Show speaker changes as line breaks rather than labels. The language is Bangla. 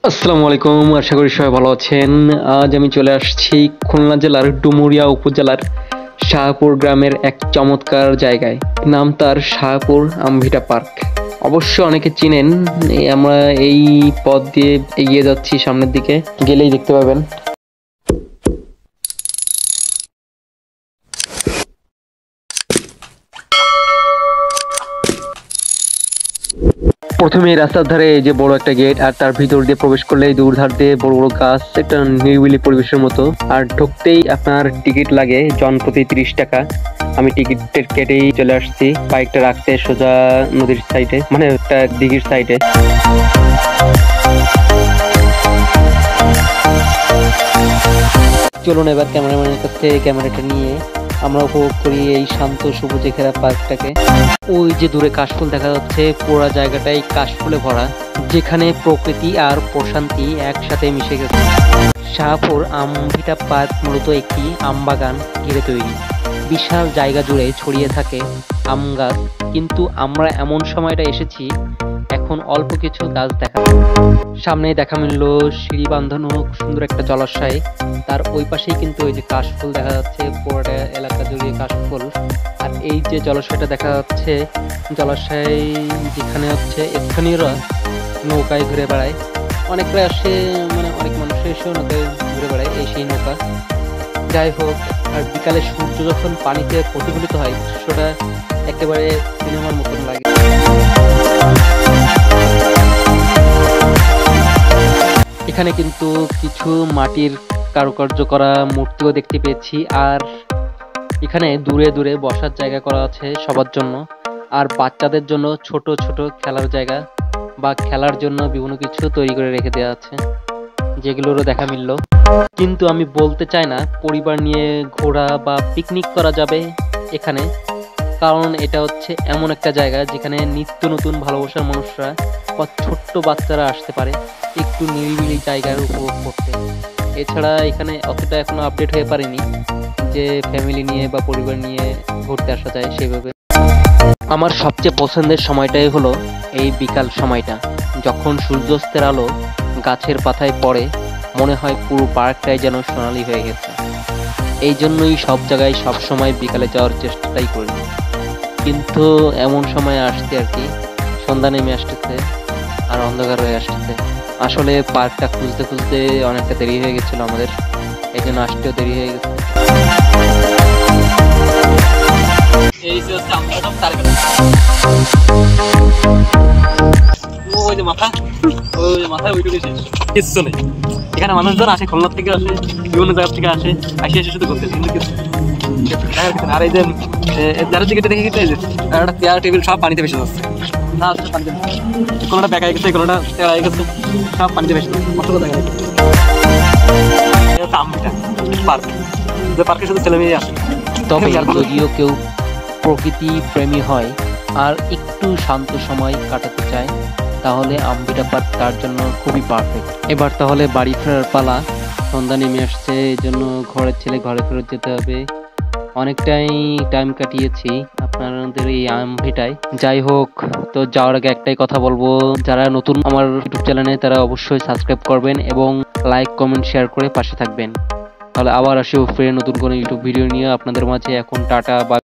আসসালামু আলাইকুম, আশা করি সবাই ভালো আছেন। আজ আমি চলে আসছি খুলনা জেলার ডুমুরিয়া উপজেলার শাহপুর গ্রামের এক চমৎকার জায়গায়। নাম তার শাহপুর আমভিটা পার্ক। অবশ্য অনেকে চিনেন। আমরা এই পথ দিয়ে এগিয়ে যাচ্ছি, সামনের দিকে গেলেই দেখতে পাবেন। প্রথমে এই রাস্তার ধারে এই যে বড় একটা গেট, আর তার ভিতর দিয়ে প্রবেশ করলেই দূর ধার দিয়ে বড় বড় গাছ, একটা নিরিবিলি পরিবেশের মতো। আর ঢুকতেই আপনার টিকিট লাগে জন প্রতি 30 টাকা। আমি টিকিট কেটেই চলে আসছি বাইকটা রাখতে সোজা নদীর সাইডে, মানে একটা দিঘির সাইডে। চলুন এবার ক্যামেরাম্যানের কাছে ক্যামেরাটা নিয়ে আমরা উপভোগ করি এই শান্ত সবুজে ঘেরা পার্কটাকে। ওই যে দূরে কাশফুল দেখা যাচ্ছে, পুরো জায়গাটাই কাশফুলে ভরা, যেখানে প্রকৃতি আর প্রশান্তি একসাথে মিশে গেছে। শাহপুর আমভিটা পার্ক মূলত একটি আমবাগান ঘিরে তৈরি। বিশাল জায়গা জুড়ে ছড়িয়ে থাকে আম গাছ, কিন্তু আমরা এমন সময়টা এসেছি এখন অল্প কিছু গাছ দেখা যায়। সামনে দেখা মিলল সিঁড়ি বাঁধানো সুন্দর একটা জলাশয়, তার ওই পাশেই কিন্তু ওই যে কাশফুল দেখা যাচ্ছে, পুরোটা এলাকা জুড়ে কাশফুল। আর এই যে জলাশয়টা দেখা যাচ্ছে, জলাশয় যেখানে হচ্ছে স্থানীয়রা নৌকায় ঘুরে বেড়ায়, অনেকরা আসে, মানে অনেক মানুষ এসেও নৌকায় ঘুরে বেড়ায়, এই সেই নৌকা। যাই হোক, আর বিকালে সূর্য যখন পানিতে প্রতিফলিত হয় দৃশ্যটা একেবারে সিনেমার মতন লাগে। এখানে কিন্তু কিছু মাটির কারুকার্য করা মূর্তিও দেখতে পেয়েছি, আর এখানে দূরে দূরে বসার জায়গা করা আছে সবার জন্য, আর বাচ্চাদের জন্য ছোট ছোট খেলার জায়গা বা খেলার জন্য বিভিন্ন কিছু তৈরি করে রেখে দেওয়া আছে, যেগুলোরও দেখা মিলল। কিন্তু আমি বলতে চাই না পরিবার নিয়ে ঘোরা বা পিকনিক করা যাবে এখানে, কারণ এটা হচ্ছে এমন একটা জায়গা যেখানে নিত্য নতুন ভালোবাসার মানুষরা বা ছোট্ট বাচ্চারা আসতে পারে একটু নিরিবিলি জায়গার উপভোগ করতে। এছাড়া এখানে অতটা এখনো আপডেট হয়ে পারেনি যে ফ্যামিলি নিয়ে বা পরিবার নিয়ে ঘুরতে আসা যায় সেভাবে। আমার সবচেয়ে পছন্দের সময়টাই হলো এই বিকাল সময়টা, যখন সূর্যাস্তের আলো গাছের পাতায় পড়ে, মনে হয় পুরো পার্কটাই যেন সোনালি হয়ে গেছে। এই জন্যই সব জায়গায় সব সময় বিকালে যাওয়ার চেষ্টাটাই করি, কিন্তু এমন সময় আসছে আর কি, সন্ধ্যা নেমে আসতেছে আর অন্ধকার হয়ে আসতেছে। আসলে পার্কটা খুঁজতে খুঁজতে অনেকটা দেরি হয়ে গেছিল আমাদের, এই জন্য আসতেও দেরি হয়ে গেছে। এই যে হচ্ছে আমরা সব তার ওই যে মাথা, ওই মাথায় ওইটুকু কিছু নেই। এখানে মানুষজন আসে, খুলনা থেকে আসে, বিভিন্ন জায়গা থেকে আসে, এসে শুধু ঘুরতে, কিন্তু কিছু। আর এই যে যারা টিকিটে দেখে গেছে, একটা চেয়ার টেবিল সব পানিতে ভেসে যাচ্ছে। না আসছে পানিতে, কোনোটা বেঁকা গেছে, কোনোটা তেড়া হয়ে গেছে, সব পানিতে ভেসে যাচ্ছে। কষ্ট দেখা যাচ্ছে। আমভিটা পার্ক, যে পার্কে শুধু ছেলে মেয়ে আসে। তবে যদিও কেউ প্রকৃতি প্রেমী হয় আর একটু শান্ত সময় কাটাতে চায়, তাহলে আমভিটা পার্ক তার জন্য খুবই পারফেক্ট। এবার তাহলে বাড়ি ফেরার পালা, সন্ধ্যা নেমে আসছে, এই জন্য ঘরের ছেলে ঘরে ফেরত যেতে হবে। অনেকটাই টাইম কাটিয়েছি আপনাদের এই আমভিটায়। যাই হোক, তো যাওয়ার আগে একটাই কথা বলবো, যারা নতুন আমার ইউটিউব চ্যানেলে তারা অবশ্যই সাবস্ক্রাইব করবেন এবং লাইক কমেন্ট শেয়ার করে পাশে থাকবেন। তাহলে আবার আসি ফিরে নতুন কোনো ইউটিউব ভিডিও নিয়ে আপনাদের মাঝে। এখন টাটা বা